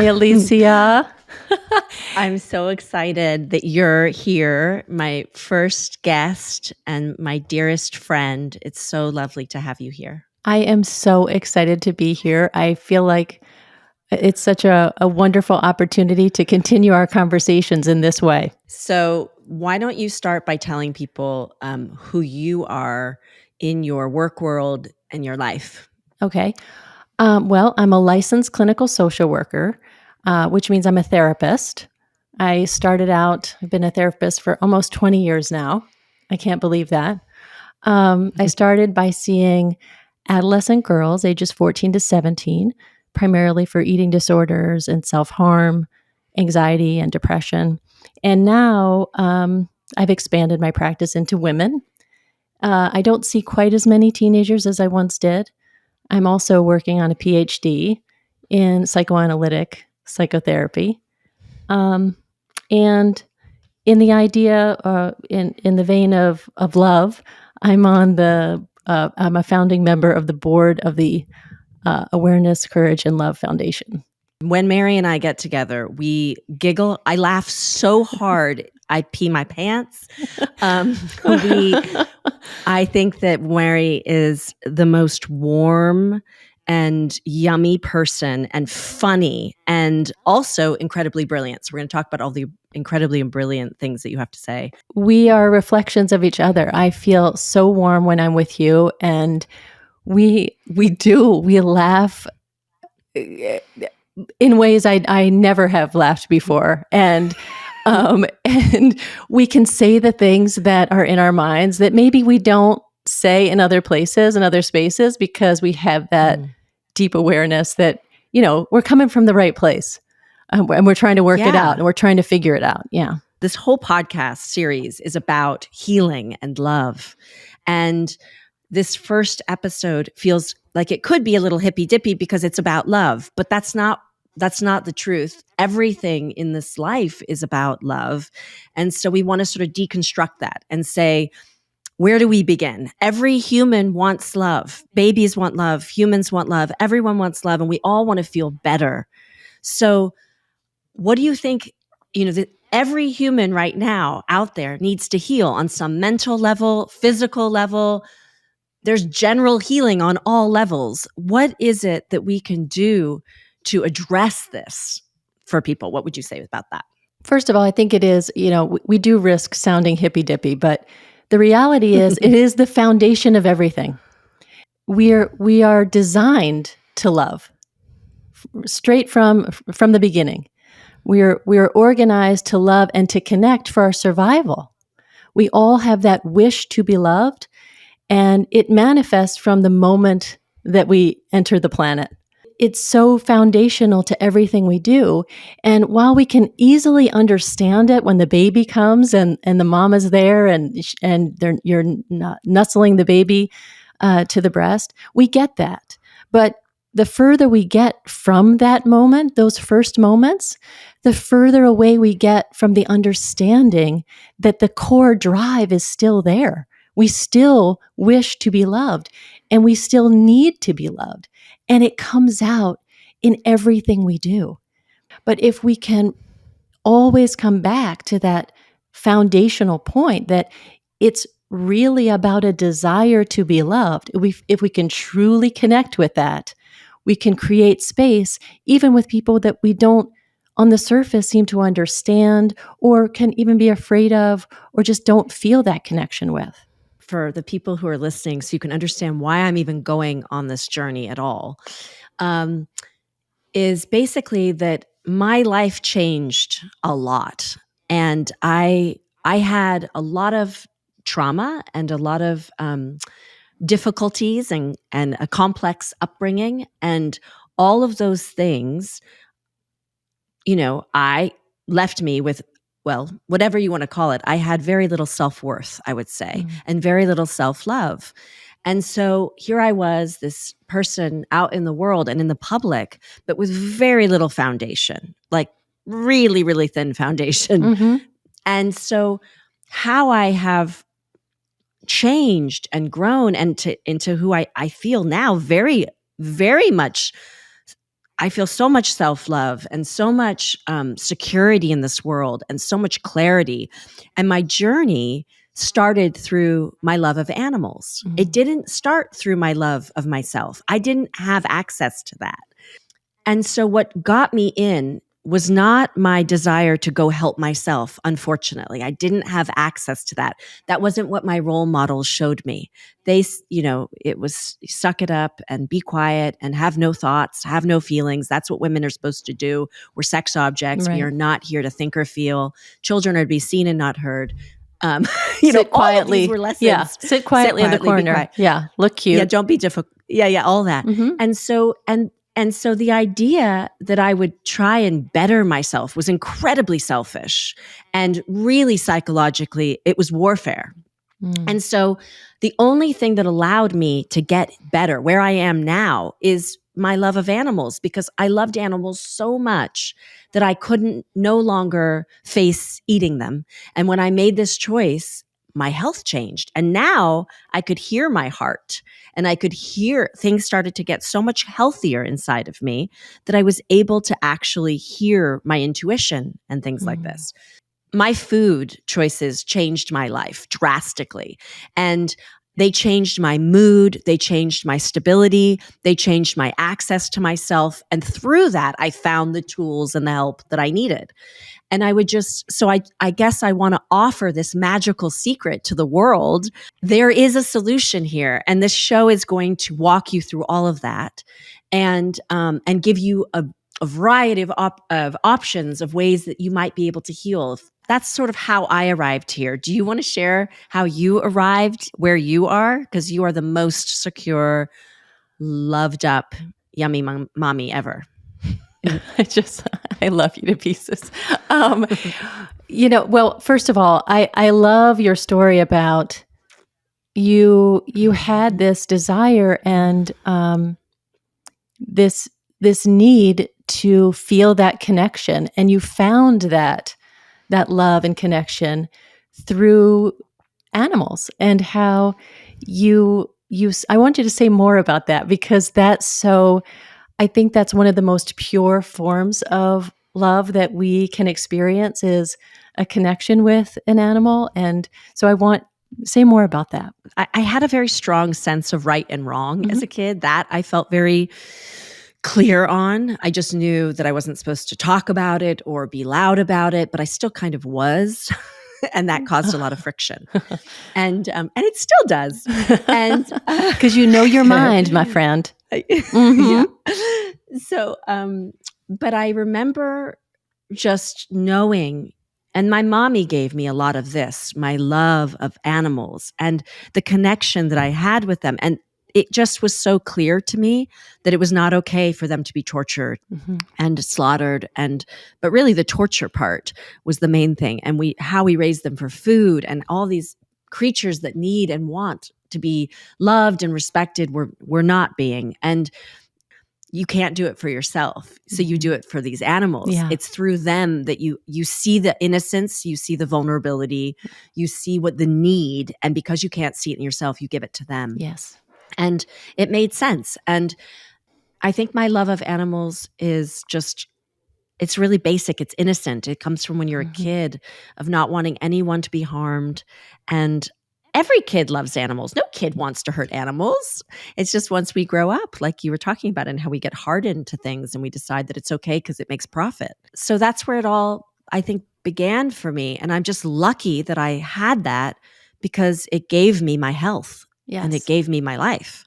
Alicia. I'm so excited that you're here, my first guest and my dearest friend. It's so lovely to have you here. I am so excited to be here. I feel like it's such a wonderful opportunity to continue our conversations in this way. So why don't you start by telling people who you are in your work world and your life? Okay. Well, I'm a licensed clinical social worker, which means I'm a therapist. I started out, I've been a therapist for almost 20 years now. I can't believe that. I started by seeing adolescent girls ages 14 to 17, primarily for eating disorders and self-harm, anxiety, and depression. And now I've expanded my practice into women. I don't see quite as many teenagers as I once did. I'm also working on a PhD in psychoanalytic psychotherapy. And in the idea, in the vein of love, I'm I'm a founding member of the board of the Awareness, Courage, and Love Foundation. When Mary and I get together, we giggle. I laugh so hard, I pee my pants. I think that Mary is the most warm and yummy person and funny and also incredibly brilliant. So we're going to talk about all the incredibly brilliant things that you have to say. We are reflections of each other. I feel so warm when I'm with you, and we laugh in ways I never have laughed before. And we can say the things that are in our minds that maybe we don't say in other places and other spaces, because we have that deep awareness that, we're coming from the right place, and we're trying to work it out, and we're trying to figure it out. Yeah. This whole podcast series is about healing and love. And this first episode feels like it could be a little hippy dippy because it's about love, but that's not the truth. Everything in this life is about love. And so we want to sort of deconstruct that and say, where do we begin? Every human wants love. Babies want love. Humans want love. Everyone wants love. And we all want to feel better. So what do you think, that every human right now out there needs to heal on some mental level, physical level? There's general healing on all levels. What is it that we can do to address this for people? What would you say about that? First of all, I think it is, we do risk sounding hippy dippy, but the reality is it is the foundation of everything. We are designed to love straight from the beginning. We are organized to love and to connect for our survival. We all have that wish to be loved, and it manifests from the moment that we enter the planet. It's so foundational to everything we do. And while we can easily understand it when the baby comes and the mama's there and you're nuzzling the baby to the breast, we get that. But the further we get from that moment, those first moments, the further away we get from the understanding that the core drive is still there. We still wish to be loved, and we still need to be loved. And it comes out in everything we do. But if we can always come back to that foundational point that it's really about a desire to be loved, if we can truly connect with that, we can create space even with people that we don't on the surface seem to understand or can even be afraid of or just don't feel that connection with. For the people who are listening, so you can understand why I'm even going on this journey at all, is basically that my life changed a lot. And I had a lot of trauma and a lot of difficulties and a complex upbringing. And all of those things, I left me with, well, whatever you want to call it. I had very little self-worth, I would say, and very little self-love. And so here I was, this person out in the world and in the public, but with very little foundation, like really, really thin foundation. And so how I have changed and grown and into who I feel now, very, very much I feel so much self-love and so much security in this world and so much clarity. And my journey started through my love of animals. It didn't start through my love of myself. I didn't have access to that. And so what got me in was not my desire to go help myself. Unfortunately, I didn't have access to that. That wasn't what my role models showed me. It was suck it up and be quiet and have no thoughts, have no feelings. That's what women are supposed to do. We're sex objects. We Right. are not here to think or feel. Children are to be seen and not heard. Sit all of quietly. these were lessons. Yeah. Sit quietly in the be corner. quiet. Yeah. Look cute. Yeah, don't be difficult. Yeah, all that. Mhm. And so the idea that I would try and better myself was incredibly selfish, and really psychologically, it was warfare. And so the only thing that allowed me to get better where I am now is my love of animals, because I loved animals so much that I couldn't no longer face eating them. And when I made this choice, my health changed. And now I could hear my heart, and I could hear things started to get so much healthier inside of me that I was able to actually hear my intuition and things like this. My food choices changed my life drastically. And they changed my mood. They changed my stability. They changed my access to myself. And through that, I found the tools and the help that I needed. And I guess I want to offer this magical secret to the world. There is a solution here. And this show is going to walk you through all of that and give you a variety of options of ways that you might be able to heal. That's sort of how I arrived here. Do you want to share how you arrived where you are? Because you are the most secure, loved up, yummy mommy ever. I love you to pieces. Well, first of all, I love your story about you had this desire and this need to feel that connection, and you found that love and connection through animals, and how I want you to say more about that, because I think that's one of the most pure forms of love that we can experience, is a connection with an animal. And so say more about that. I had a very strong sense of right and wrong as a kid that I felt very clear on. I just knew that I wasn't supposed to talk about it or be loud about it, but I still kind of was. And that caused a lot of friction. And it still does. And because you know your mind, my friend. Yeah. So, but I remember just knowing, and my mommy gave me a lot of this, my love of animals and the connection that I had with them. And it just was so clear to me that it was not okay for them to be tortured and slaughtered. But really the torture part was the main thing. And how we raised them for food, and all these creatures that need and want to be loved and respected were not being. And you can't do it for yourself. So you do it for these animals. Yeah. It's through them that you see the innocence, you see the vulnerability, you see what the need, and because you can't see it in yourself, you give it to them. Yes. And it made sense. And I think my love of animals is it's really basic. It's innocent. It comes from when you're a kid, of not wanting anyone to be harmed. And every kid loves animals. No kid wants to hurt animals. It's just once we grow up, like you were talking about, and how we get hardened to things and we decide that it's okay because it makes profit. So that's where it all, I think, began for me. And I'm just lucky that I had that, because it gave me my health. Yes. And it gave me my life.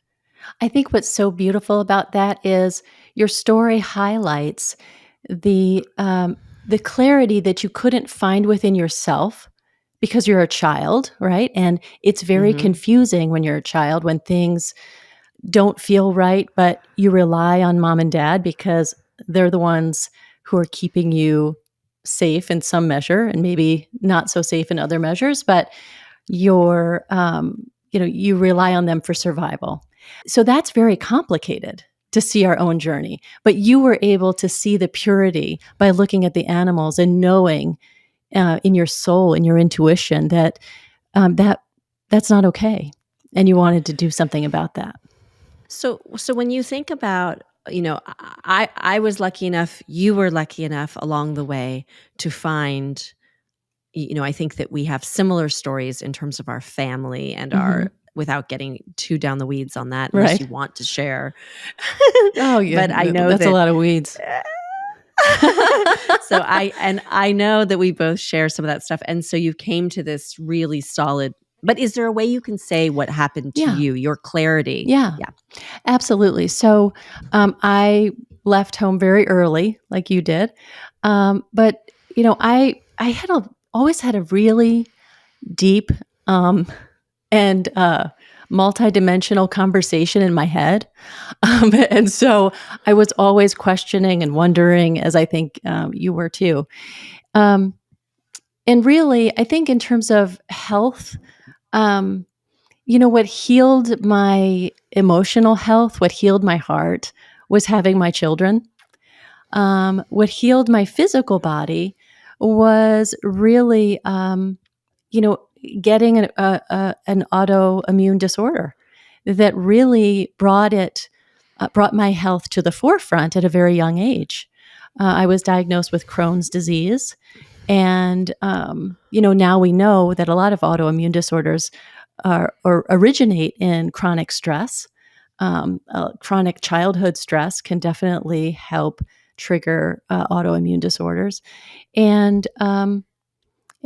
I think what's so beautiful about that is your story highlights the clarity that you couldn't find within yourself because you're a child, right? And it's very confusing when you're a child, when things don't feel right, but you rely on mom and dad because they're the ones who are keeping you safe in some measure, and maybe not so safe in other measures, but you're you rely on them for survival. So that's very complicated to see our own journey. But you were able to see the purity by looking at the animals and knowing in your soul, in your intuition, that that's not okay. And you wanted to do something about that. So when you think about I was lucky enough, you were lucky enough along the way to find, I think that we have similar stories in terms of our family and Mhm. without getting too down the weeds on that, unless you Right. want to share. Oh, yeah, But I know that's a that. lot of weeds. I know that we both share some of that stuff. And so you came to this really solid, but is there a way you can say what happened to Yeah. you, your clarity? Yeah. Yeah. Absolutely. So, I left home very early, like you did. But I had always had a really deep um, and multidimensional conversation in my head, and so I was always questioning and wondering, as I think you were too. Um, and really, I think in terms of health. Um, what healed my emotional health, what healed my heart was having my children. What healed my physical body was really, you know, getting an autoimmune disorder that really brought my health to the forefront at a very young age. I was diagnosed with Crohn's disease, and now we know that a lot of autoimmune disorders or originate in chronic stress. Chronic childhood stress can definitely help trigger autoimmune disorders, and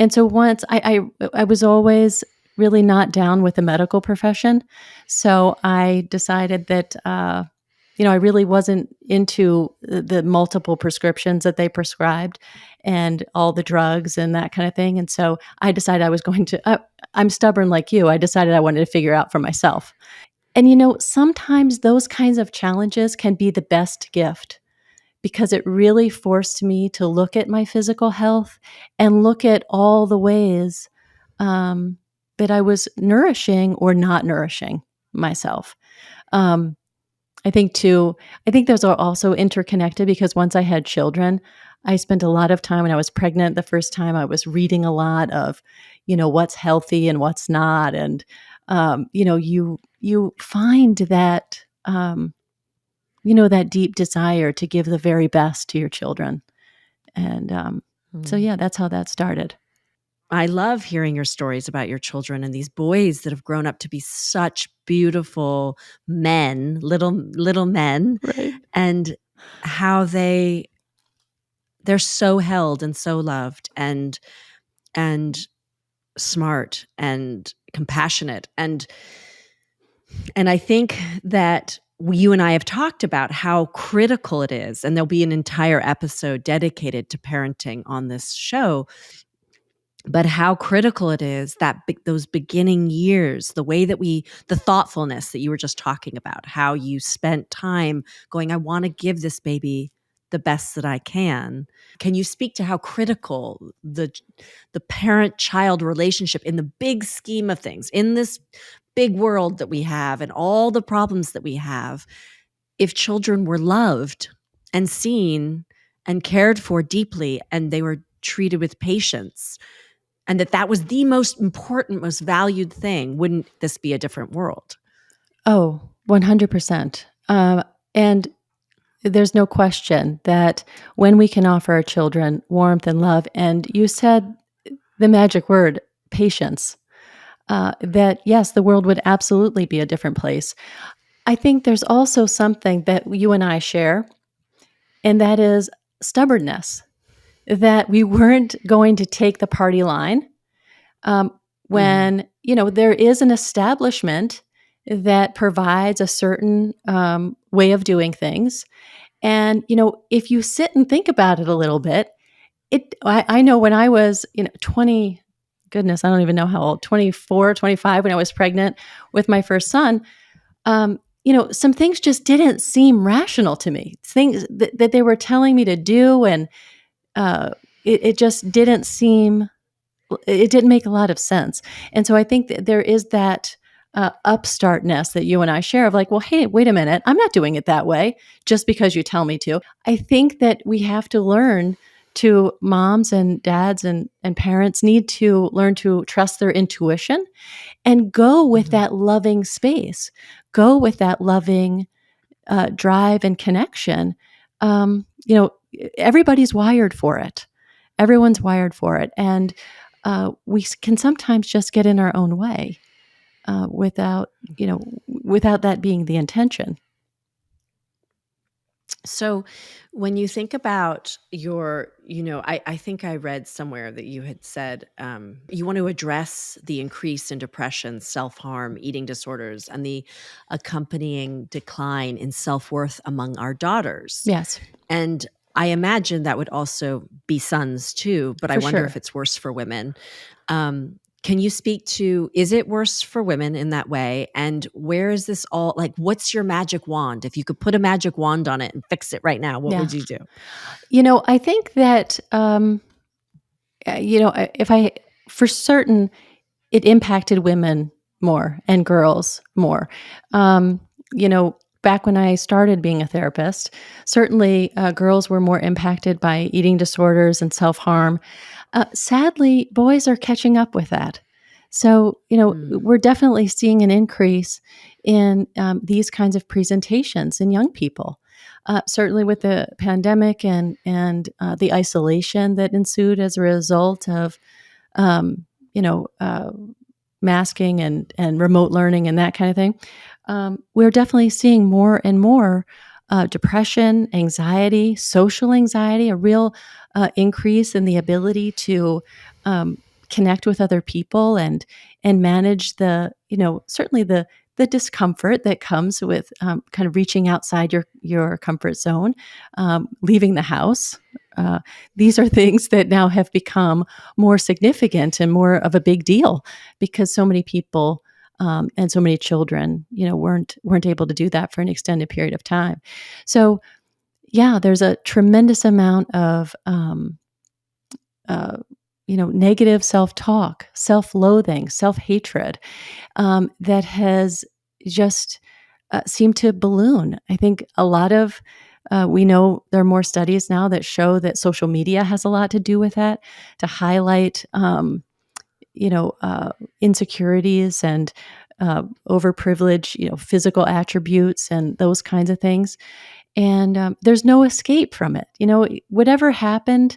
so once I was always really not down with the medical profession, so I decided that I really wasn't into the multiple prescriptions that they prescribed and all the drugs and that kind of thing. And so I decided I was going to. I'm stubborn like you. I decided I wanted to figure out for myself. And sometimes those kinds of challenges can be the best gift because it really forced me to look at my physical health and look at all the ways um, that I was nourishing or not nourishing myself. Um, I think those are also interconnected because once I had children, I spent a lot of time when I was pregnant the first time. I was reading a lot of, what's healthy and what's not, and you find that that deep desire to give the very best to your children. And so, Mm. yeah, that's how that started. I love hearing your stories about your children and these boys that have grown up to be such beautiful men, little men, Right. and how they're so held and so loved and smart and compassionate. And I think that you and I have talked about how critical it is, and there'll be an entire episode dedicated to parenting on this show, but how critical it is that those beginning years, the thoughtfulness that you were just talking about, how you spent time going, I want to give this baby the best that I can. Can you speak to how critical the parent child relationship in the big scheme of things, in this big world that we have and all the problems that we have, if children were loved and seen and cared for deeply and they were treated with patience, and that was the most important, most valued thing, wouldn't this be a different world? Oh, 100%. And there's no question that when we can offer our children warmth and love, and you said the magic word, patience, that yes, the world would absolutely be a different place. I think there's also something that you and I share, and that is stubbornness, that we weren't going to take the party line um, Mhm. when, there is an establishment that provides a certain way of doing things. And, if you sit and think about it a little bit, I know when I was, 20, goodness, I don't even know how old, 24, 25, when I was pregnant with my first son, some things just didn't seem rational to me. Things that they were telling me to do, and it just it didn't make a lot of sense. And so I think that there is that upstartness that you and I share of like, well, hey, wait a minute, I'm not doing it that way just because you tell me to. I think that we have to learn to moms and dads and parents need to learn to trust their intuition and go with Mhm. that loving space, go with that loving drive and connection, you know, everybody's wired for it. Everyone's wired for it. And we can sometimes just get in our own way without, without that being the intention. So when you think about I think I read somewhere that you had said you want to address the increase in depression, self-harm, eating disorders, and the accompanying decline in self-worth among our daughters. Yes, And I imagine that would also be sons too, but I for wonder sure. if it's worse for women. Can you speak to, is it worse for women in that way? And where is this all, like, what's your magic wand? If you could put a magic wand on it and fix it right now, what Yeah. would you do? I think that, if I, for certain, it impacted women more and girls more. Um, Back when I started being a therapist, certainly girls were more impacted by eating disorders and self harm. Sadly, boys are catching up with that. So, Mm. we're definitely seeing an increase in these kinds of presentations in young people. Certainly, with the pandemic and the isolation that ensued as a result of, um, you know, uh, masking and remote learning and that kind of thing, we're definitely seeing more and more depression, anxiety, social anxiety, a real increase in the ability to um, connect with other people and manage the certainly the discomfort that comes with kind of reaching outside your comfort zone, leaving the house. Uh, these are things that now have become more significant and more of a big deal because so many people and so many children, weren't able to do that for an extended period of time. So, yeah, there's a tremendous amount of uh, negative self-talk, self-loathing, self-hatred that has just seemed to balloon. I think a lot of we know there are more studies now that show that social media has a lot to do with that, to highlight insecurities and overprivilege, physical attributes and those kinds of things. And there's no escape from it. Whatever happened,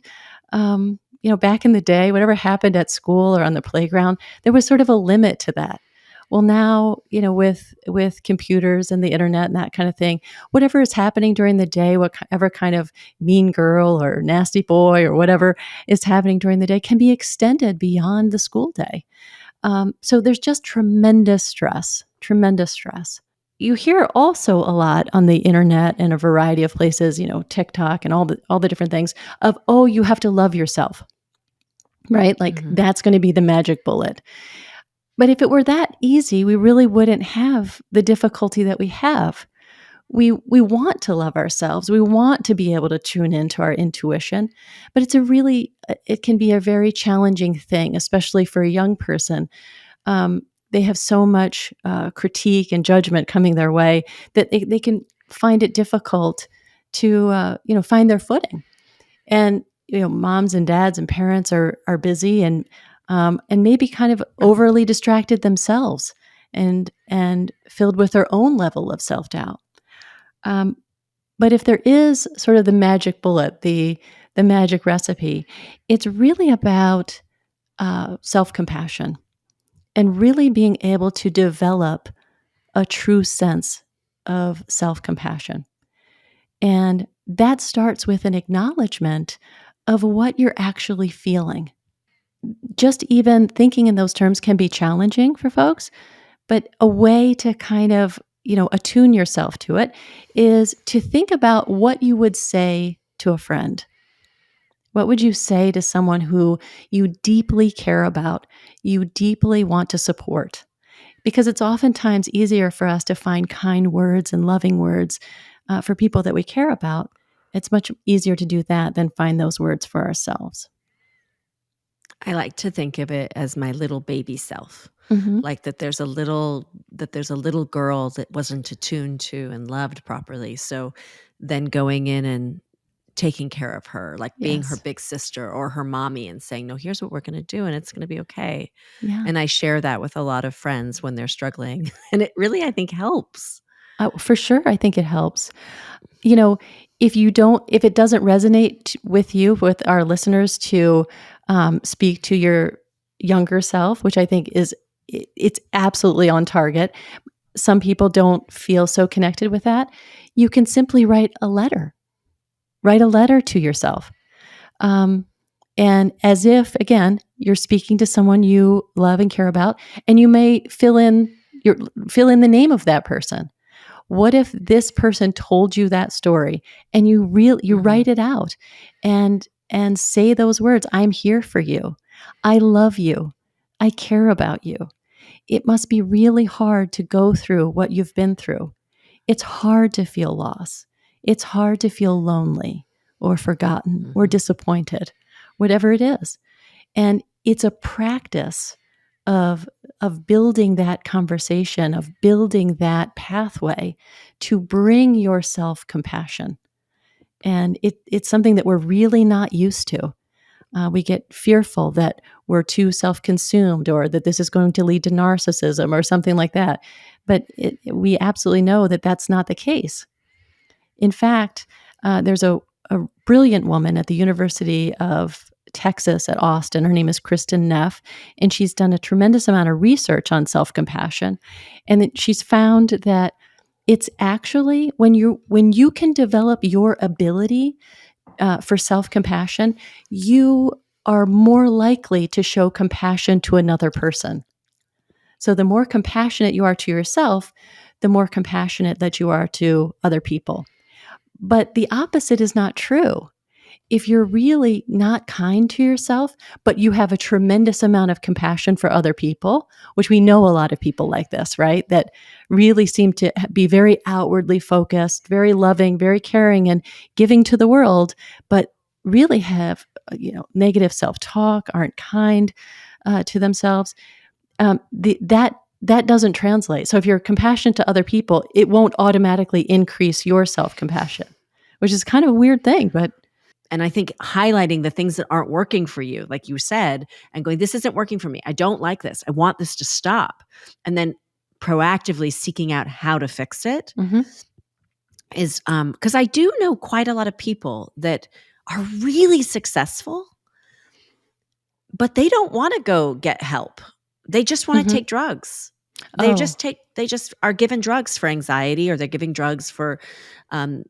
back in the day, whatever happened at school or on the playground, there was sort of a limit to that. Well, now, with computers and the internet and that kind of thing, whatever is happening during the day, whatever kind of mean girl or nasty boy or whatever is happening during the day can be extended beyond the school day. So there's just tremendous stress, tremendous stress. You hear also a lot on the internet and a variety of places, TikTok and all the different things of, oh, you have to love yourself, right? Like Mhm. that's going to be the magic bullet. But if it were that easy, we really wouldn't have the difficulty that we have. We want to love ourselves. We want to be able to tune into our intuition, but it can be a very challenging thing, especially for a young person. They have so much critique and judgment coming their way that they can find it difficult to find their footing. And moms and dads and parents are busy and maybe kind of overly distracted themselves and filled with their own level of self doubt. Um, but if there is sort of the magic bullet, the magic recipe, it's really about self compassion and really being able to develop a true sense of self compassion. And that starts with an acknowledgement of what you're actually feeling. Just even thinking in those terms can be challenging for folks, but a way to kind of, attune yourself to it is to think about what you would say to a friend. What would you say to someone who you deeply care about, you deeply want to support? Because it's oftentimes easier for us to find kind words and loving words for people that we care about. It's much easier to do that than find those words for ourselves. I like to think of it as my little baby self. Hmm. Like that there's a little girl that wasn't attuned to and loved properly. So then going in and taking care of her, like being her Yes. big sister or her mommy and saying, "No, here's what we're going to do and it's going to be okay." Yeah. And I share that with a lot of friends when they're struggling, and it really, I think, helps. For sure, I think it helps. You know, if it doesn't resonate with you, with our listeners, to speak to your younger self, which I think it's absolutely on target. Some people don't feel so connected with that. You can simply write a letter. Write a letter to yourself. Um, and as if, again, you're speaking to someone you love and care about, and you may fill in the name of that person. What if this person told you that story, and you Mhm. write it out and say those words? I'm here for you. I love you. I care about you. It must be really hard to go through what you've been through. It's hard to feel loss. It's hard to feel lonely or forgotten or Mhm. disappointed, whatever it is. And it's a practice of building that conversation, of building that pathway to bring yourself compassion. And it's something that we're really not used to. We get fearful that we're too self consumed, or that this is going to lead to narcissism or something like that. But we absolutely know that that's not the case. In fact, there's a brilliant woman at the University of Texas at Austin. Her name is Kristen Neff, and she's done a tremendous amount of research on self compassion. And she's found that it's actually when you can develop your ability for self compassion, you are more likely to show compassion to another person. So the more compassionate you are to yourself, the more compassionate that you are to other people. But the opposite is not true. If you're really not kind to yourself, but you have a tremendous amount of compassion for other people, which we know a lot of people like this, right? That really seem to be very outwardly focused, very loving, very caring, and giving to the world, but really have negative self-talk, aren't kind to themselves. That doesn't translate. So if you're compassionate to other people, it won't automatically increase your self-compassion, which is kind of a weird thing, but And I think highlighting the things that aren't working for you, like you said, and going, this isn't working for me. I don't like this. I want this to stop. And then proactively seeking out how to fix it mhm, is because I do know quite a lot of people that are really successful, but they don't want to go get help. They just want to mhm. take drugs. Oh, They just are given drugs for anxiety, or they're giving drugs for um,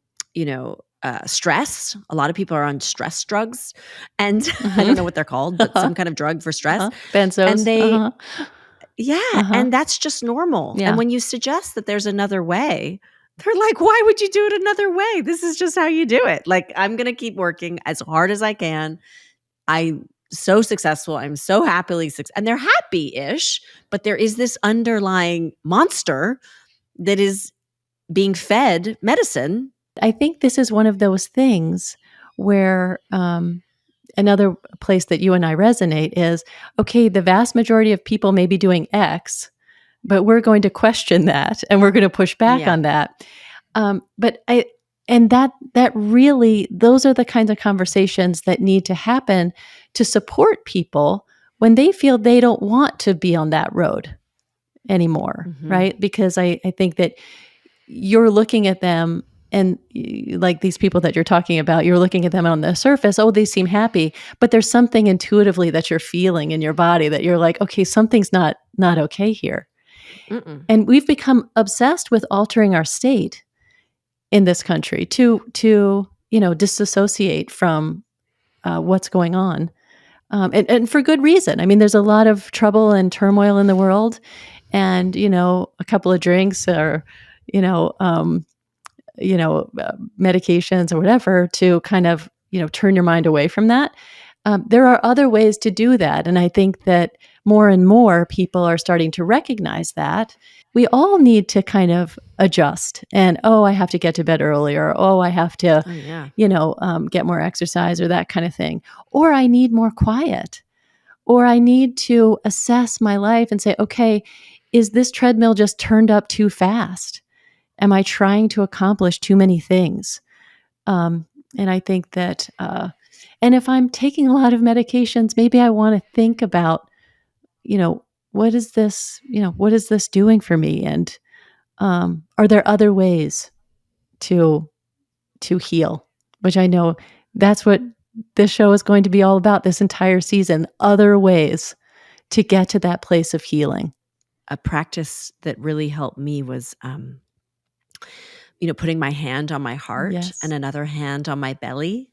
stress. A lot of people are on stress drugs, and I don't mhm. know what they're called, but Uh-huh, some kind of drug for stress. uh-huh. And Benzos, they uh-huh, yeah, uh-huh. and that's just normal. And Yeah. when you suggest that there's another way, they're like, "Why would you do it another way? This is just how you do it." Like, I'm gonna keep working as hard as I can. I'm so successful. I'm so happily and they're happy-ish, but there is this underlying monster that is being fed medicine. I think this is one of those things where, another place that you and I resonate is, okay, the vast majority of people may be doing X, but we're going to question that and we're going to push back Yeah. on that. But I and that really, those are the kinds of conversations that need to happen to support people when they feel they don't want to be on that road anymore, Mhm. right? Because I think that you're looking at them, and like these people that you're talking about, you're looking at them on the surface, oh, they seem happy, but there's something intuitively that you're feeling in your body that you're like, okay, something's not okay here. Mm-mm. And we've become obsessed with altering our state in this country to disassociate from what's going on, and for good reason. I mean, there's a lot of trouble and turmoil in the world, and a couple of drinks, or you know um, medications or whatever, to kind of turn your mind away from that. There are other ways to do that, and I think that more and more people are starting to recognize that we all need to kind of adjust. And, oh, I have to get to bed earlier, oh, I have to Oh, yeah. get more exercise, or that kind of thing, or I need more quiet, or I need to assess my life and say, okay, is this treadmill just turned up too fast? Am I trying to accomplish too many things? Um, and I think that, and if I'm taking a lot of medications, maybe I want to think about, what is this doing for me? And Are there other ways to heal? Which I know that's what this show is going to be all about this entire season. Other ways to get to that place of healing. A practice that really helped me was, putting my hand on my heart Yes. and another hand on my belly.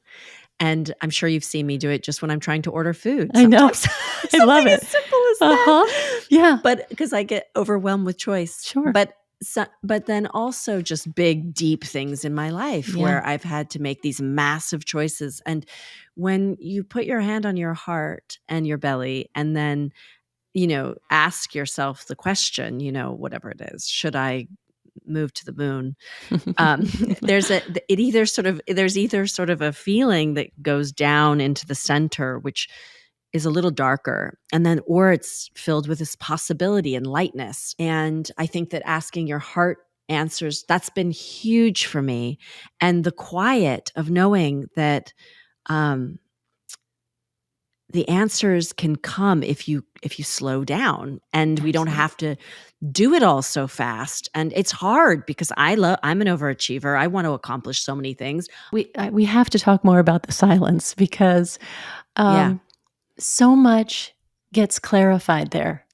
And I'm sure you've seen me do it just when I'm trying to order food. I know. Sometimes I love something it. as simple as Uh-huh. that. Yeah. But because I get overwhelmed with choice. Sure. But then also just big, deep things in my life Yeah. where I've had to make these massive choices. And when you put your hand on your heart and your belly and then, ask yourself the question, whatever it is, should I move to the moon? There's either sort of a feeling that goes down into the center, which is a little darker, and then or it's filled with this possibility and lightness. And I think that asking your heart answers, that's been huge for me. And the quiet of knowing that um, the answers can come if you slow down, and we don't Absolutely. have to do it all so fast. And it's hard because I'm an overachiever. I want to accomplish so many things. We have to talk more about the silence because Yeah. so much gets clarified there.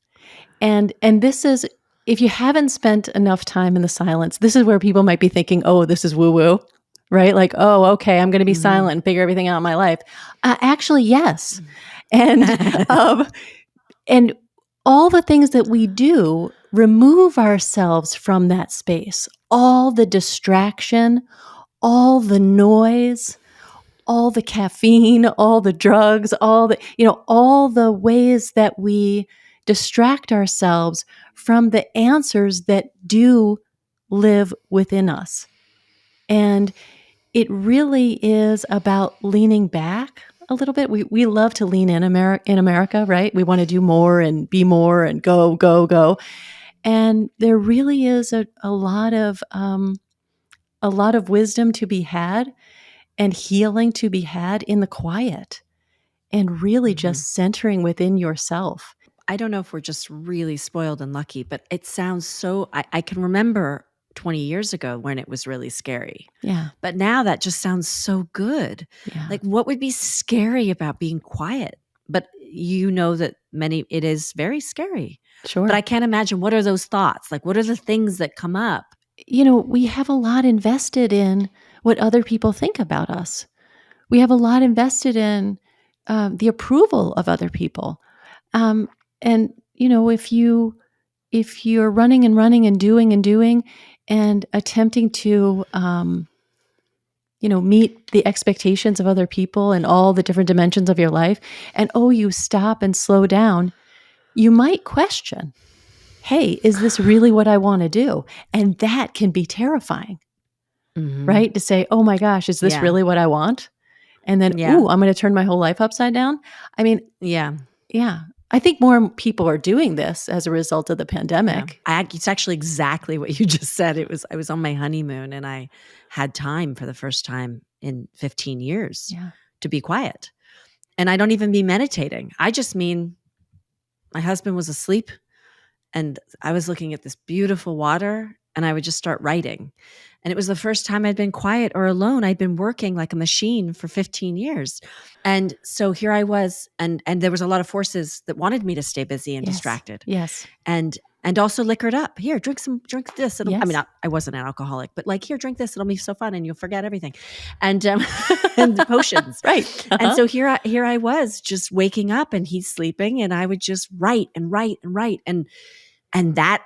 And this is, if you haven't spent enough time in the silence, this is where people might be thinking, oh, this is woo-woo, right? Like, oh, okay, I'm going to be silent and figure everything out in my life. Actually, yes. And all the things that we do remove ourselves from that space. All the distraction, all the noise, all the caffeine, all the drugs, all the ways that we distract ourselves from the answers that do live within us. And it really is about leaning back a little bit. We love to lean in America, right? We want to do more and be more and go, go, go. And there really is a lot of wisdom to be had and healing to be had in the quiet and really just centering within yourself. I don't know if we're just really spoiled and lucky, but it sounds so, I can remember 20 years ago when it was really scary. Yeah. But now that just sounds so good. Yeah. Like, what would be scary about being quiet? But that it is very scary. Sure. But I can't imagine, what are those thoughts? Like, what are the things that come up? We have a lot invested in what other people think about us. We have a lot invested in the approval of other people. And if you're running and running and doing and attempting to meet the expectations of other people and all the different dimensions of your life, and you stop and slow down, you might question, hey, is this really what I want to do? And that can be terrifying, right? To say, oh my gosh, is this really what I want? And then, I'm going to turn my whole life upside down. I mean, yeah. I think more people are doing this as a result of the pandemic. Yeah. It's actually exactly what you just said. I was on my honeymoon and I had time for the first time in 15 years to be quiet. And I don't even mean meditating. I just mean my husband was asleep and I was looking at this beautiful water and I would just start writing. And it was the first time I'd been quiet or alone. I'd been working like a machine for 15 years. And so here I was, and there was a lot of forces that wanted me to stay busy and distracted. Yes. And also liquored up. Here, drink this. I mean, Yes. I wasn't an alcoholic, but like, here, drink this. It'll be so fun and you'll forget everything. And and the potions. Right. And so here I was just waking up and he's sleeping and I would just write and write and write. And that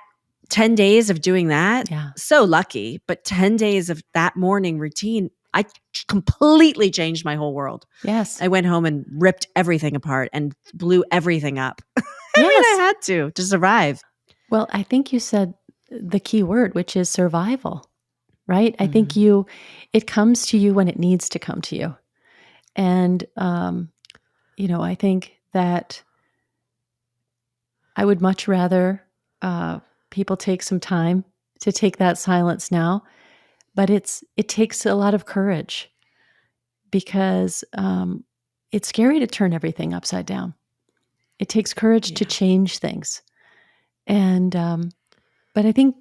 10 days of doing that, so lucky, but 10 days of that morning routine, I completely changed my whole world. Yes. I went home and ripped everything apart and blew everything up. I mean, I had to survive. Well, I think you said the key word, which is survival, right? I think it comes to you when it needs to come to you. And, I think that I would much rather people take some time to take that silence now, but it takes a lot of courage because it's scary to turn everything upside down. It takes courage to change things. And, but I think,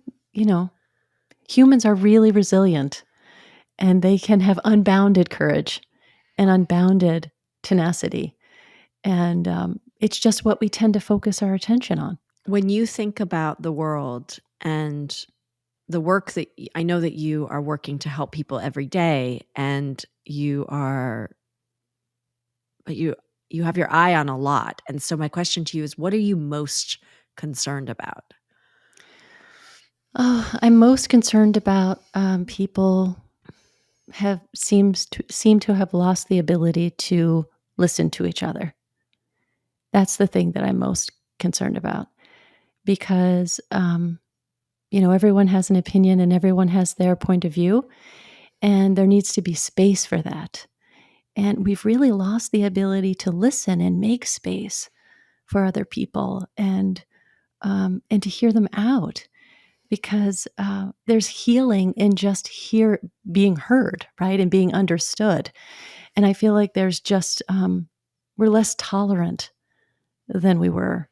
Humans are really resilient, and they can have unbounded courage and unbounded tenacity. And it's just what we tend to focus our attention on. When you think about the world and the work that I know that you are working to help people every day, and but you have your eye on a lot. And so my question to you is, what are you most concerned about? Oh, I'm most concerned about people seem to have lost the ability to listen to each other. That's the thing that I'm most concerned about, because everyone has an opinion and everyone has their point of view, and there needs to be space for that. And we've really lost the ability to listen and make space for other people, and to hear them out, because there's healing in just being heard, right, and being understood. And I feel like there's just we're less tolerant than we were.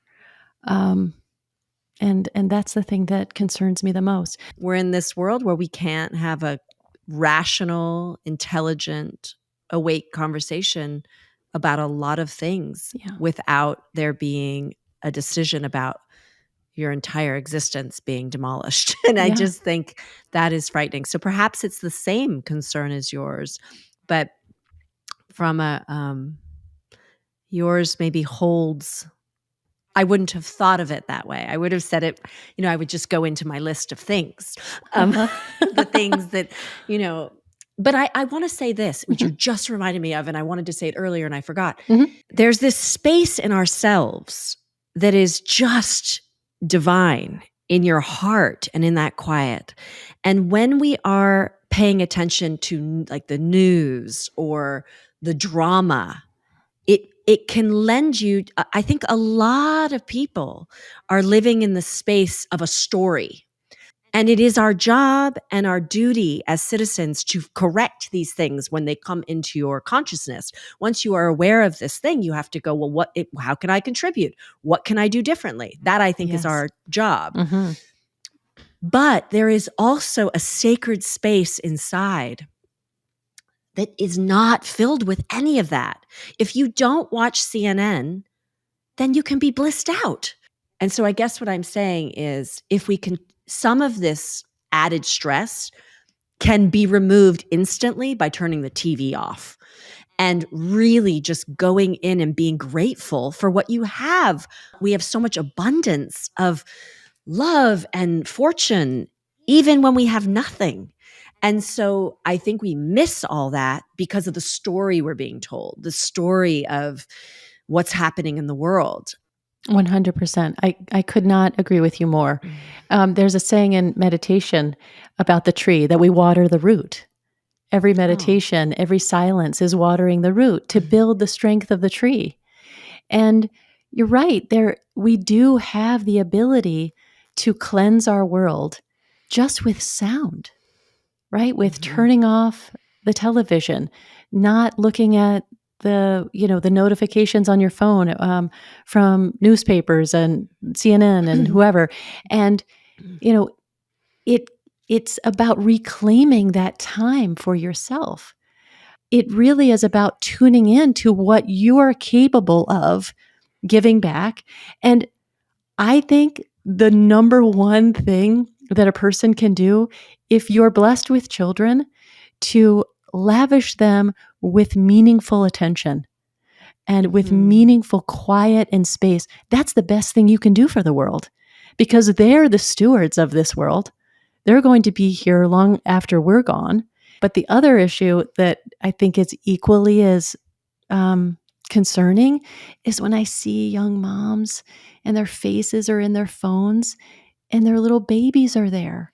And that's the thing that concerns me the most. We're in this world where we can't have a rational, intelligent, awake conversation about a lot of things without there being a decision about your entire existence being demolished. And I just think that is frightening. So perhaps it's the same concern as yours, but from yours maybe holds. I wouldn't have thought of it that way. I would have said it, I would just go into my list of things, the things that, but I want to say this, which you just reminded me of, and I wanted to say it earlier and I forgot. There's this space in ourselves that is just divine in your heart and in that quiet. And when we are paying attention to like the news or the drama, it can lend you. I think a lot of people are living in the space of a story. And it is our job and our duty as citizens to correct these things when they come into your consciousness. Once you are aware of this thing, you have to go, well, how can I contribute? What can I do differently? That I think is our job. But there is also a sacred space inside that is not filled with any of that. If you don't watch CNN, then you can be blissed out. And so I guess what I'm saying is, if we can, some of this added stress can be removed instantly by turning the TV off and really just going in and being grateful for what you have. We have so much abundance of love and fortune, even when we have nothing. And so I think we miss all that because of the story we're being told, the story of what's happening in the world. 100%. I could not agree with you more. There's a saying in meditation about the tree that we water the root. Every meditation, every silence is watering the root to build the strength of the tree. And you're right, we do have the ability to cleanse our world just with sound, right? With turning off the television, not looking at the notifications on your phone from newspapers and CNN and whoever. And it's about reclaiming that time for yourself. It really is about tuning in to what you are capable of giving back. And I think the number one thing that a person can do, if you're blessed with children, to lavish them with meaningful attention and with meaningful quiet and space. That's the best thing you can do for the world, because they're the stewards of this world. They're going to be here long after we're gone. But the other issue that I think is equally as concerning is when I see young moms and their faces are in their phones and their little babies are there.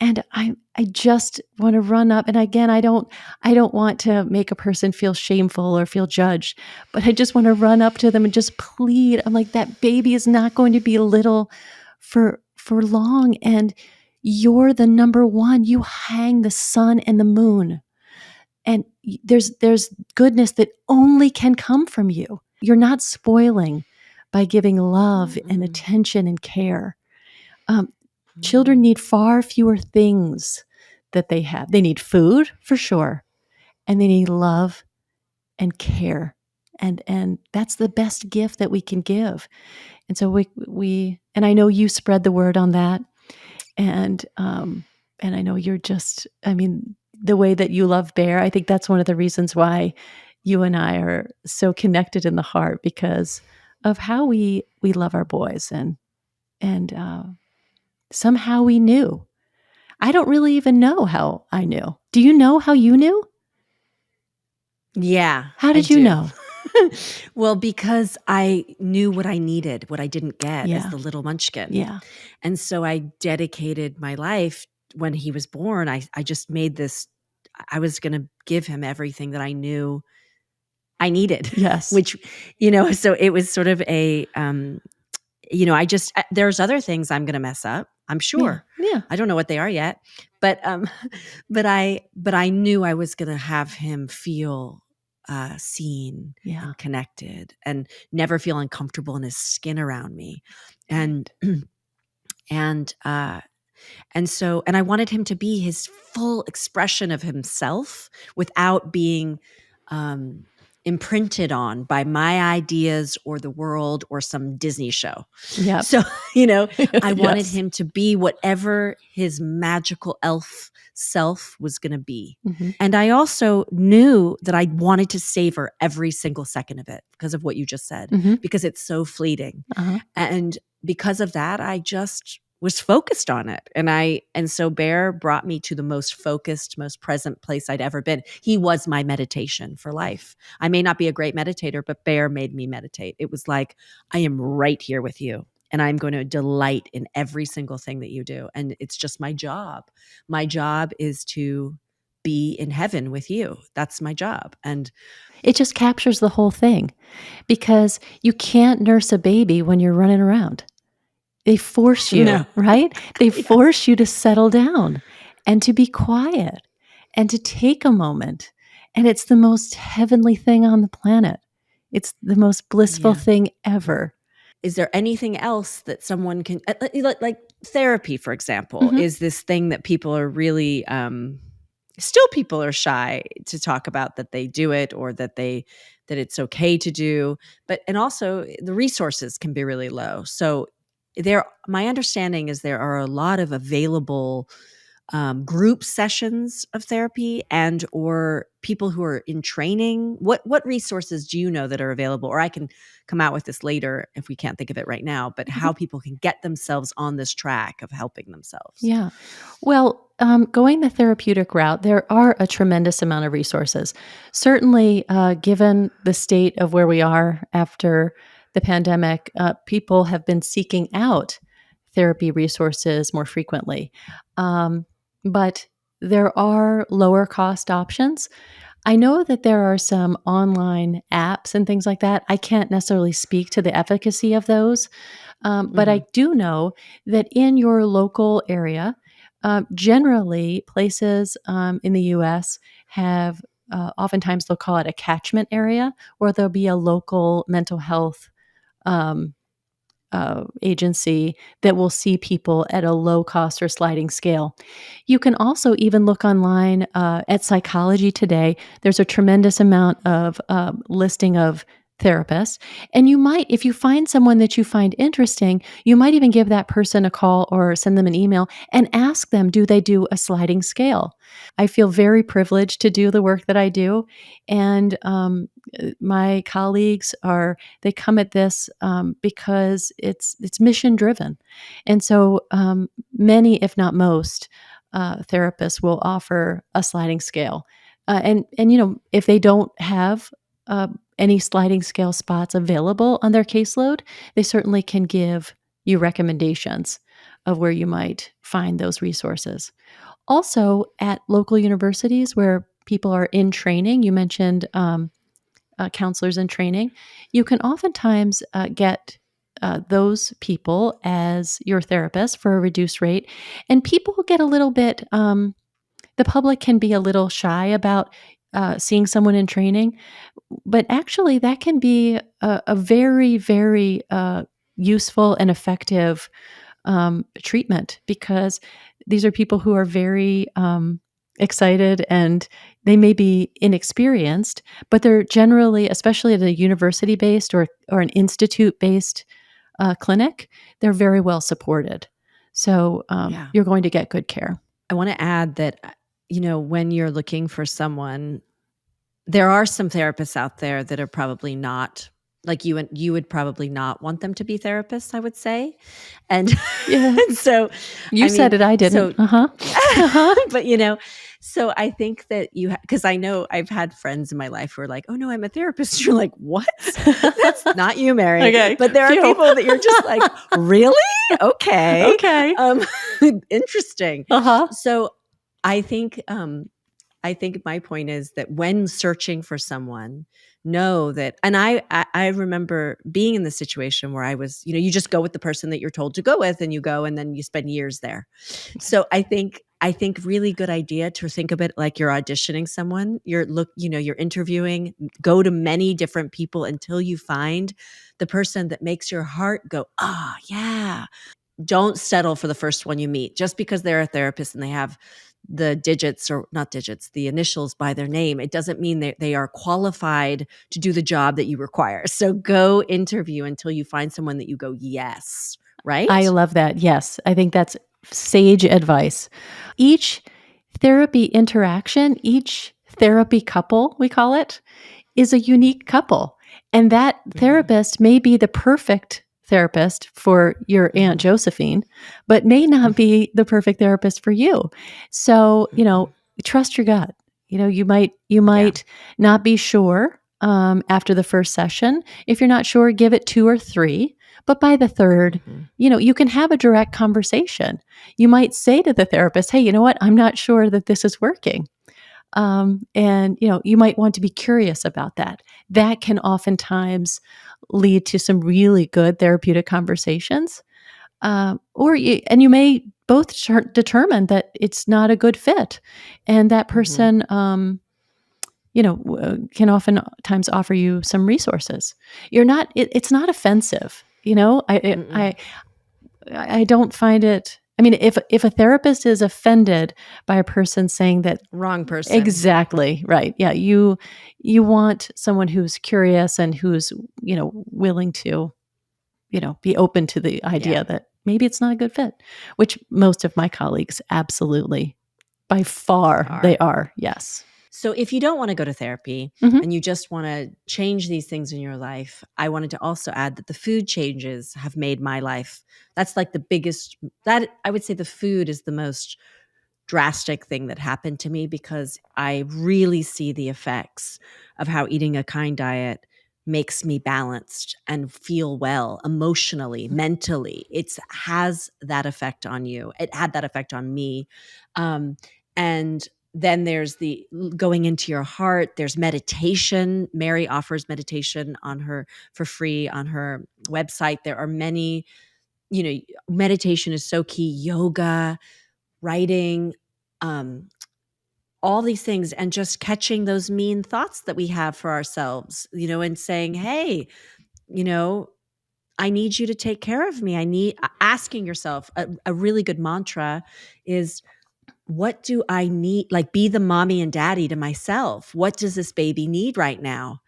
And I just want to run up. And again, I don't want to make a person feel shameful or feel judged, but I just want to run up to them and just plead. I'm like, that baby is not going to be little for long. And you're the number one. You hang the sun and the moon. And there's goodness that only can come from you. You're not spoiling by giving love and attention and care. Children need far fewer things that they have. They need food for sure, and they need love and care. And that's the best gift that we can give. And so we and I know you spread the word on that. And I know you're just, I mean, the way that you love Bear, I think that's one of the reasons why you and I are so connected in the heart, because of how we love our boys. And somehow we knew. I don't really even know how I knew. Do you know how you knew? Yeah, How I did you do. know? Well, because I knew what I needed, what I didn't get as Yeah. the little munchkin. Yeah. And so I dedicated my life when he was born. I just made this, I was going to give him everything that I knew I needed, Yes. which, so it was sort of there's other things I'm going to mess up. I'm Yeah. sure. Yeah. I don't know what they are yet, but, but I knew I was going to have him feel seen Yeah. and connected and never feel uncomfortable in his skin around me. Right. And, and, uh, and I wanted him to be his full expression of himself without being um, imprinted on by my ideas or the world or some Disney show. Yep. So, I wanted Yes. him to be whatever his magical elf self was going to be. Mm-hmm. And I also knew that I wanted to savor every single second of it because of what you just said, Mm-hmm. because it's so fleeting. Uh-huh. And because of that, I just was focused on it. And so Bear brought me to the most focused, most present place I'd ever been. He was my meditation for life. I may not be a great meditator, but Bear made me meditate. It was like, I am right here with you and I'm going to delight in every single thing that you do. And it's just my job. My job is to be in heaven with you. That's my job. And It just captures the whole thing, because you can't nurse a baby when you're running around. They force you, no, right? They yes. force you to settle down and to be quiet and to take a moment. And it's the most heavenly thing on the planet. It's the most blissful Yeah. thing ever. Is there anything else that someone can like therapy, for example, Mm-hmm. is this thing that people are really still people are shy to talk about that they do it or that it's okay to do, but and also the resources can be really low. So my understanding is there are a lot of available group sessions of therapy and or people who are in training. What resources do you know that are available? Or I can come out with this later if we can't think of it right now, but Mm-hmm. how people can get themselves on this track of helping themselves. Yeah. Well, going the therapeutic route, there are a tremendous amount of resources. Certainly, given the state of where we are after the pandemic, people have been seeking out therapy resources more frequently. But there are lower cost options. I know that there are some online apps and things like that. I can't necessarily speak to the efficacy of those, but Mm-hmm. I do know that in your local area, generally places in the US have, oftentimes they'll call it a catchment area, where there'll be a local mental health um, agency that will see people at a low cost or sliding scale. You can also even look online at Psychology Today. There's a tremendous amount of listing of therapists. And you might, if you find someone that you find interesting, you might even give that person a call or send them an email and ask them, do they do a sliding scale? I feel very privileged to do the work that I do. And my colleagues are, they come at this because it's mission driven, and so many, if not most, therapists will offer a sliding scale, and if they don't have uh, any sliding scale spots available on their caseload, they certainly can give you recommendations of where you might find those resources. Also, at local universities where people are in training, you mentioned counselors in training, you can oftentimes get those people as your therapist for a reduced rate. And people get a little bit, the public can be a little shy about seeing someone in training, but actually, that can be a very, very useful and effective treatment, because these are people who are very excited, and they may be inexperienced, but they're generally, especially at a university-based or an institute-based clinic, they're very well supported. So Yeah. you're going to get good care. I want to add that, when you're looking for someone, there are some therapists out there that are probably not like you, and you would probably not want them to be therapists, I would say. And, Yeah, and so, you I mean, said it, I didn't. so, Uh-huh. Uh-huh. but, so I think that because I know I've had friends in my life who are like, oh no, I'm a therapist. You're like, what? That's not you, Mary. Okay. But there are Phew. people that you're just like, really? Okay. Okay. Interesting. Uh-huh. So I think my point is that when searching for someone, know that, and I remember being in the situation where I was, you just go with the person that you're told to go with, and you go, and then you spend years there. So I think really good idea to think of it like you're auditioning someone. You're interviewing, go to many different people until you find the person that makes your heart go, oh yeah. Don't settle for the first one you meet just because they're a therapist and they have the digits, or not digits, the initials by their name. It doesn't mean that they are qualified to do the job that you require. So go interview until you find someone that you go, yes, right? I love that. Yes. I think that's sage advice. Each therapy interaction, each therapy couple, we call it, is a unique couple. And that therapist may be the perfect therapist for your Aunt Josephine, but may not be the perfect therapist for you. So, trust your gut. You might not be sure after the first session. If you're not sure, give it 2 or 3. But by the third, you can have a direct conversation. You might say to the therapist, hey, you know what? I'm not sure that this is working. And you might want to be curious about that. That can oftentimes lead to some really good therapeutic conversations. And you may both determine that it's not a good fit, and that person, can oftentimes offer you some resources. It's not offensive. I don't find it. I mean, if a therapist is offended by a person saying that, Wrong person. exactly right. Yeah, you want someone who's curious and who's willing to be open to the idea that maybe it's not a good fit, which most of my colleagues absolutely, by far, they are. Yes. So if you don't want to go to therapy and you just want to change these things in your life, I wanted to also add that the food changes have made my life. That's like the biggest, that I would say the food is the most drastic thing that happened to me, because I really see the effects of how eating a kind diet makes me balanced and feel well emotionally, mentally. It has that effect on you. It had that effect on me. And then there's the going into your heart. There's meditation. Mary offers meditation for free on her website. There are many, meditation is so key. Yoga, writing, all these things, and just catching those mean thoughts that we have for ourselves, and saying, hey, I need you to take care of me. Asking yourself a really good mantra is, what do I need? Like, be the mommy and daddy to myself. What does this baby need right now?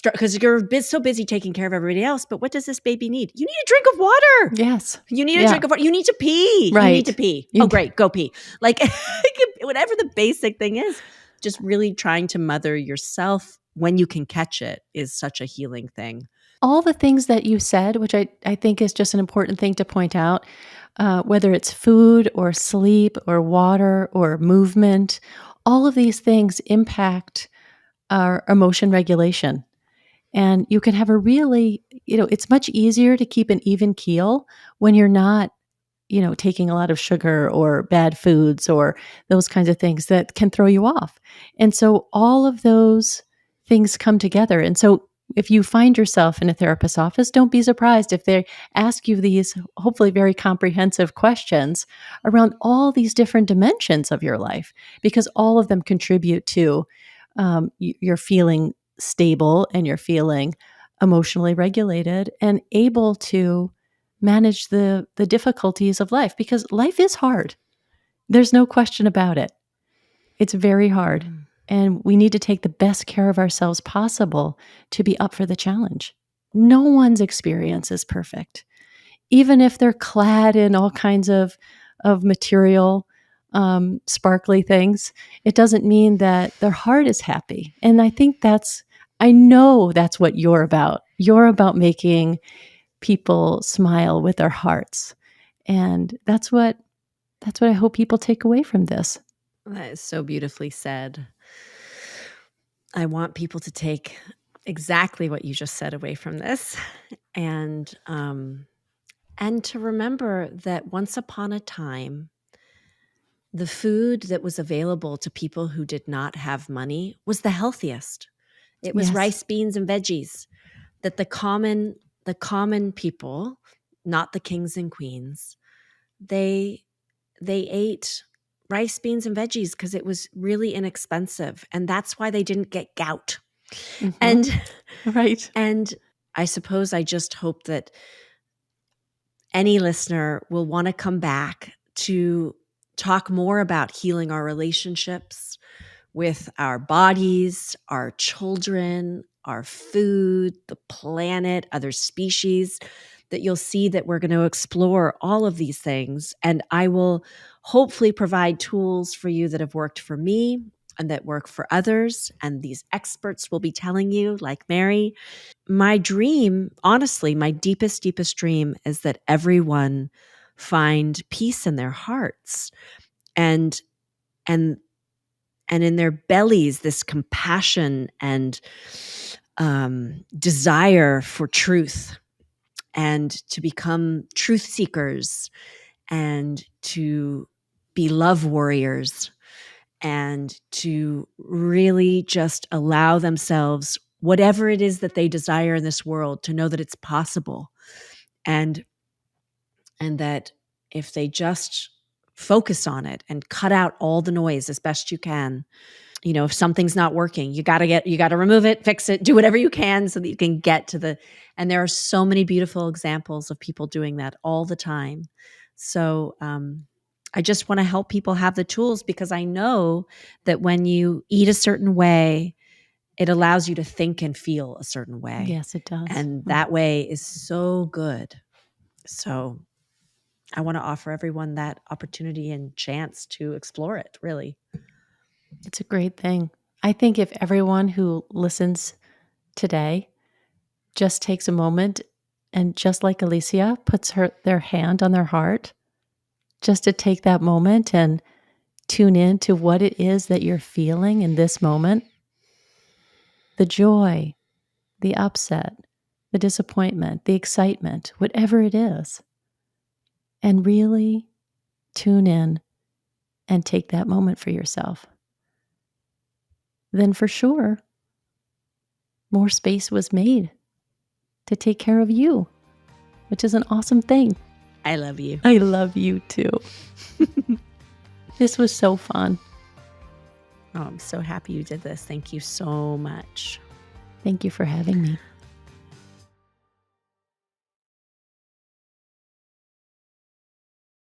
Because you're so busy taking care of everybody else, but what does this baby need? You need a drink of water. Yes. You need a drink of water. You need to pee. Right. You need to pee. Oh, great. Go pee. Like, whatever the basic thing is, just really trying to mother yourself when you can catch it is such a healing thing. All the things that you said, which I think is just an important thing to point out, whether it's food or sleep or water or movement, all of these things impact our emotion regulation. And you can have a really, it's much easier to keep an even keel when you're not, taking a lot of sugar or bad foods or those kinds of things that can throw you off. And so all of those things come together. And so if you find yourself in a therapist's office, don't be surprised if they ask you these hopefully very comprehensive questions around all these different dimensions of your life, because all of them contribute to your feeling stable and you're feeling emotionally regulated and able to manage the difficulties of life, because life is hard. There's no question about it. It's very hard. And we need to take the best care of ourselves possible to be up for the challenge. No one's experience is perfect. Even if they're clad in all kinds of material, sparkly things, it doesn't mean that their heart is happy. And I know that's what you're about. You're about making people smile with their hearts. And that's what I hope people take away from this. That is so beautifully said. I want people to take exactly what you just said away from this, and to remember that once upon a time, the food that was available to people who did not have money was the healthiest. It was Yes. rice, beans, and veggies. That the common people, not the kings and queens, they ate rice, beans, and veggies because it was really inexpensive, and that's why they didn't get gout. Mhm. And Right. and I suppose I just hope that any listener will want to come back to talk more about healing our relationships with our bodies, our children, our food, the planet, other species, that you'll see that we're going to explore all of these things. And I will hopefully provide tools for you that have worked for me and that work for others. And these experts will be telling you, like Mary. My dream, honestly, my deepest, deepest dream is that everyone find peace in their hearts and and in their bellies, this compassion and desire for truth, and to become truth seekers, and to be love warriors, and to really just allow themselves, whatever it is that they desire in this world, to know that it's possible, and that if they just focus on it and cut out all the noise as best you can. If something's not working, you got to remove it, fix it, do whatever you can so that you can get to and there are so many beautiful examples of people doing that all the time. So I just want to help people have the tools, because I know that when you eat a certain way, it allows you to think and feel a certain way. Yes, it does. And that way is so good. So I want to offer everyone that opportunity and chance to explore it, really. It's a great thing. I think if everyone who listens today just takes a moment and, just like Alicia, puts their hand on their heart, just to take that moment and tune in to what it is that you're feeling in this moment, the joy, the upset, the disappointment, the excitement, whatever it is, and really tune in and take that moment for yourself, then for sure, more space was made to take care of you, which is an awesome thing. I love you. I love you too. This was so fun. Oh, I'm so happy you did this. Thank you so much. Thank you for having me.